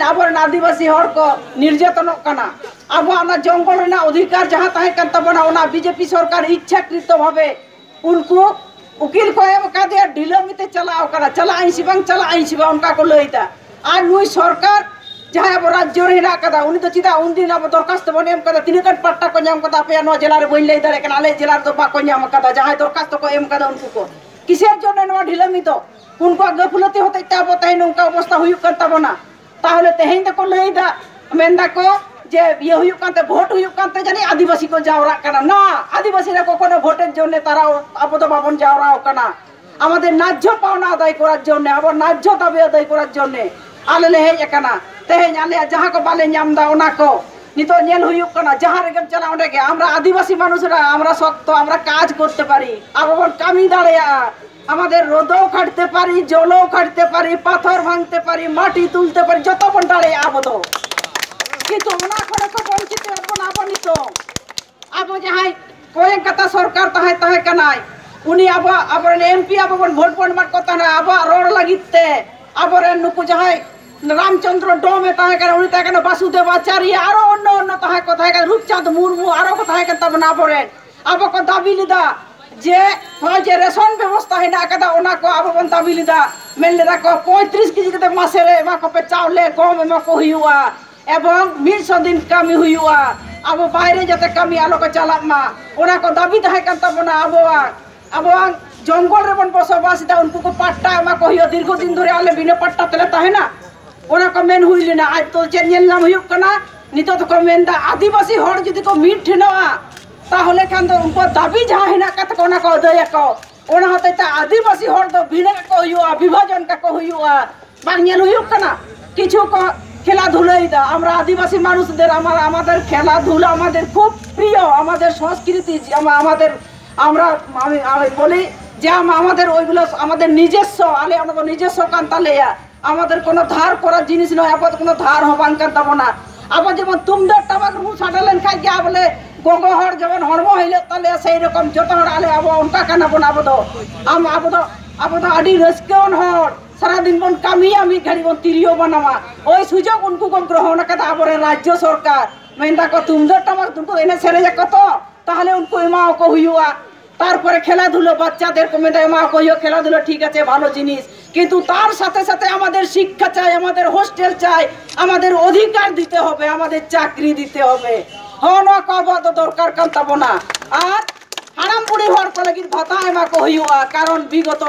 आबोर आदिवासी हर को निर्यातन अब जंगल अधिकार जहाँ तबना बीजेपी सरकार इच्छाकृत भावे उनको उकिल को एम का ढिलमिते चला चला उनका को लईदा और नुई सरकार जहाँ अब राज्य हेना उन चेदा उन दिन अब दरखास्त बन एम तीन पट्टा को नाम पे जिला बी लै दाड़े आले जिला बाको नाम जहाँ दरखास्त को एम उनको को किसर जो ढिलमी तो उनको गफलती होते अब तेहन उनका अवस्था होना ताहले तेहन तो लईदा मेनदा को जे ये भोट जानी आदिवासी को जावरा ना आदिवासी को भोटर जो तारा अब तो बाबन जावरा आमादेर न्याय्य पावना आदाय करार जन्य आबार न्याय्य दाबी आदाय करार जन्य आले ले हेज आकाना तेहेन आले जहाँ को बाले नामदा ओना को नितो नेल हुयुक काना जहाँ रेगेम चला ओंडे गे आमरा आदिवासी मानुषरा आमरा शक्त आमरा काज करते पारी आबार कामी दाड़ेया आमादेर रोदो काटते पारी जलो काटते पारी पाथर भांगते पारी माटी तुलते पारी जतो बन दाड़ेया आबो तो किन्तु ओना करे को वंचित बन आबो नितो आबो जहाँ कोयें कथा सरकार ताहे ताहे कनाय उनी अब एमपी अब भोट बन mat को ताना अब रोड लगिते अब नुकु जहाँ रामचंद्र डोमे ताहे उनी ताहे वासुदेव आचार्य आरो अन्य अन्य ताहे को ताहे रूपचांद मुर्मू आरो को ताहे तबना अब को दाबी लिदा जे हाँ जे रेशन व्यवस्था हेना ओना को अब बन दाबी लिदा मेन लेदा को 35 केजी कते मासे रे एमा को पे चावले गम एमा को हुआ एवं 100 दिन कमी हुआ अब बाहरे जाते कमी आलो को चलाक मा ओना को दाबी ताहे तबना अब जंगल रे बन बसबास दा उनको को पट्टा एमा को हुआ दीर्घ दिन धरे आले बिना पट्टा तले ताहेना ओना को मेन हुई लेना आज तो चेन नाम हुई कना नितो तो को मेन दा आदिवासी हर जदि को मीट ठेनवा ताहले खान तो उनको दाबी जहाँ हेना कत कोना को दया को ओना होते ता आदिवासी हर तो बिना को हुआ विभाजन का को हुआ बांगनेल हुई कना किछु को खेला धुलाइदा আমরা আদিবাসী মানুষদের আমাদের খেলাধুলা আমাদের খুব প্রিয় আমাদের সংস্কৃতি আমাদের আমরা আমি বলি যে আমাদের ওইগুলো আমাদের নিজস্ব আলে আমাদের নিজস্ব কান্তালেয়া আমাদের কোনো ধার করার জিনিস নয় আপাতত কোনো ধার হবান কান্তাবো না আবার যেমন তুমদের টাবাক রু ছাড়ালেন খাই গিয়া বলে গগো হর যেমন হরম হইলে তাহলে সেই রকম যত হর আলে আবো উনকা কানাবো না আবো আডি রসকেন হর सारा दिन बन कमी आमी घड़ी बन तिरियो बनावा ओई सुजोग उनको को ग्रहण कदा आबरे राज्य सरकार मेंदा को तुमदर टमाक तुमको एने सेरे जा कत ताहले उनको एमाओ को हुआ तारपरे खेलाधुलो बाच्चादेर को मेंदा एमाओ को हुआ खेलाधुलो ठीक আছে ভালো জিনিস কিন্তু তার সাথে সাথে আমাদের শিক্ষা চাই আমাদের হোস্টেল চাই আমাদের অধিকার দিতে হবে আমাদের চাকরি দিতে হবে হন কবদ দরকার কান্তাবো না আর हाराम बुढ़ी हर को लगी भाता एमा को हुआ कारण विगत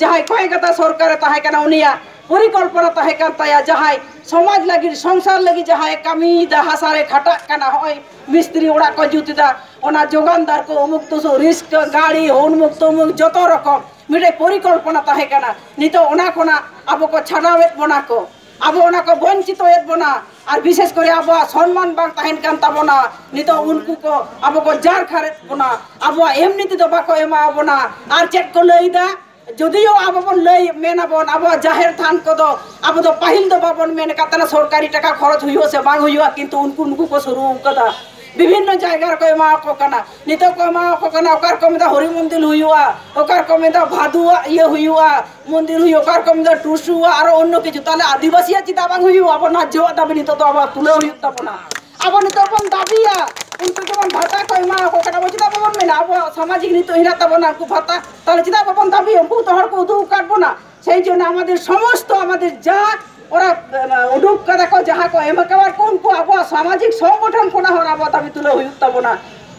जहाँ कयगता सरकार ताहे उनिया परिकल्पना ताहे जहाँ समाज लगी संसार लगी जहाँ कमी हासारे खटा होय मिस्त्री ओड़ा को जुतिदा ओना जोगानदार को उमुक तो रिस्क गाड़ी उन्मुक तमुक जो रकम मिटे परिकल्पना ताहे नितो ओना कोना अब को छाड़ावेत बना को अब ओना को वंचित होत बना और विशेष करे अब सम्मान बांग ताहेन कान ताबोना नितो उनको को अब को जार खारेत बना अब एमनिति तो बाको एमा बना और चेक को लईदा जदियो अब बन लई मेनाबन अब जाहेर थान को दो अब तो पहिल दो बाबन मेन कातना सरकारी टाका खरच हुइयो से बांग हुइयो किंतु उनको को शुरू कदा विभिन्न जगह को एमा को कना नितो को एमा को कना ओकर को मेदा हरि मंदिर हुइवा ओकर को मेदा भादुआ ये हुइवा मंदिर हुइयो ओकर को मेदा टुसुआ और अन्य किछु ताले आदिवासी चिता बांग हुइवा अब ना जो दाबी नितो तो अब तुले हुइयो तपना अब नितो बन दाबिया उनको जमन भाता को एमा को कना बचिता बन मेना अब सामाजिक नितो हिना तबना को भाता ताले चिता बन दाबी उनको तो हर को दु काटबो ना সেই জন্য আমাদের সমস্ত আমাদের যা ওরা উডুক কথা কো যাহা কো এমকাবার কোন কো আবো সামাজিক সংগঠন কোনা হন আবো দাবি তুলে হইুক তাবনা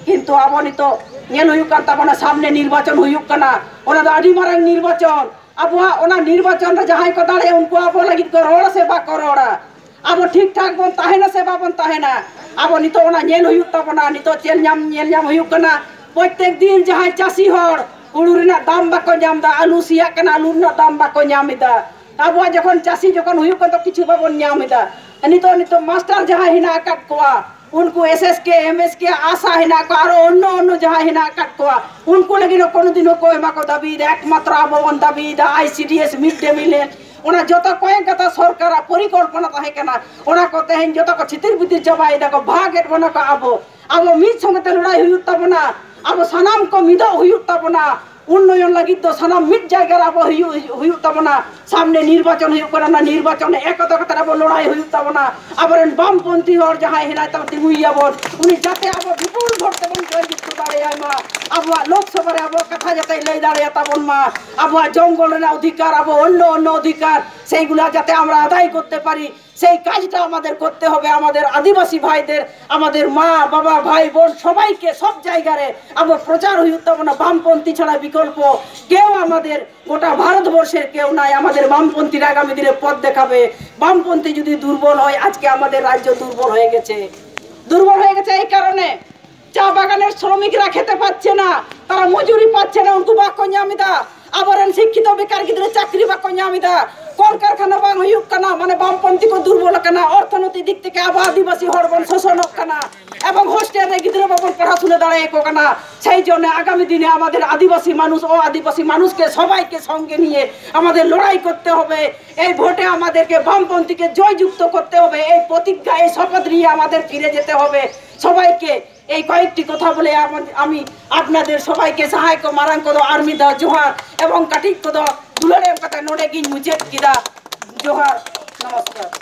কিন্তু আবনি তো নেল হইুক তাবনা সামনে নির্বাচন হইুক কানা ওনা দাড়ি মারাং নির্বাচন আবো ওনা নির্বাচন যাহাই কো দাঁড়ে উनको আবো লাগি করোড় সেবা করোড়া আবো ঠিক ঠাক বন তাহে না সেবা বন তাহে না আবো নিতো ওনা নেল হইুক তাবনা নিতো চেল নাম হইুক কানা প্রত্যেক দিন যাহাই চাষি হর হুড়ু রেনা দাম বাকো নামদা আলু সিয়া কানা আলু না দাম বাকো নামিদা अब जखन चाषी जखन हुई तो किछु बाबन नामिदा नितो मास्टर जहाँ हिना काट कोआ उनको एसएस के एमएस के आशा हिना को और अन्य जहाँ हिना काट कोआ उनको लगी कोनो दिन को एमा को दाबी एकमात्र आबन दाबी आईसीडीएस मिड डे मिल ओना जत कय कथा सरकार परिकल्पना ताहे कना ओना को तेहन जत को छितिर बितिर जबाई दा को भागेट बना को अब मिद संगते लड़ाई हुई तबना अब सनाम को मिदा हुई तबना उन्नयन लगी तो सनाम मिट जाएगा अब हुई तबना सामने निर्वाचन निर्वाचन एक लड़ाई होना आबरेन बामपंथी हर जहाँ हेना तिगुईयाबन उनी जाते अब विपुल भोट तेबन जयजुक्त दाड़ेयामा अब लोकसभा अब कथा जाते लई दाड़ेयाताबन मा अब जंगल अधिकार अब अन्य अन्य अधिकार सेइगुला जाते आमरा आदाय करते पारी সেই কাজটা আমাদের করতে হবে আমাদের আদিবাসী ভাইদের আমাদের মা বাবা ভাই বোন সবাইকে সব জায়গায় আবার প্রচার হইতে হবে না বামপন্থী ছাড়া বিকল্প কেউ আমাদের গোটা ভারতবর্ষের কেউ নাই আমাদের বামপন্থীর আগামী দিনে পথ দেখাবে বামপন্থী যদি দুর্বল হয় আজকে আমাদের রাজ্য দুর্বল হয়ে গেছে এই কারণে চা বাগানের শ্রমিকরা খেতে পাচ্ছে না তারা মজুরি পাচ্ছে না উনকু বাক্য ᱧᱟᱢᱤᱫᱟ আবরেন শিক্ষিত বেকার গিদরে চাকরি বাক্য ᱧামিদা কল কারখানা বাং হুয়ুক কানা মানে বামপন্থী কো দুর্বল কানা অর্থনৈতিক দিক থেকে আবার আদিবাসী হরবন শোষণ কানা এবং হোস্টেলে গিদরে বাবন পড়াশোনা দাঁড়ায় কো কানা সেই জন্য আগামী দিনে আমাদের আদিবাসী মানুষ ও আদিবাসী মানুষকে সবাইকে সঙ্গে নিয়ে আমাদের লড়াই করতে হবে এই ভোটে আমাদেরকে বামপন্থীকে জয়যুক্ত করতে হবে এই প্রতিজ্ঞা এই শপথ নিয়ে আমাদের ফিরে যেতে হবে সবাইকে এই কয়েকটি কথা বলে আমি আপনাদের সবাইকে সহায়ক মারাং কদ আর্মি দা জোহার এবং কাটিক কদ দুলারে কথা নোড়ে গিন মুচেত কিদা জোহার নমস্কার।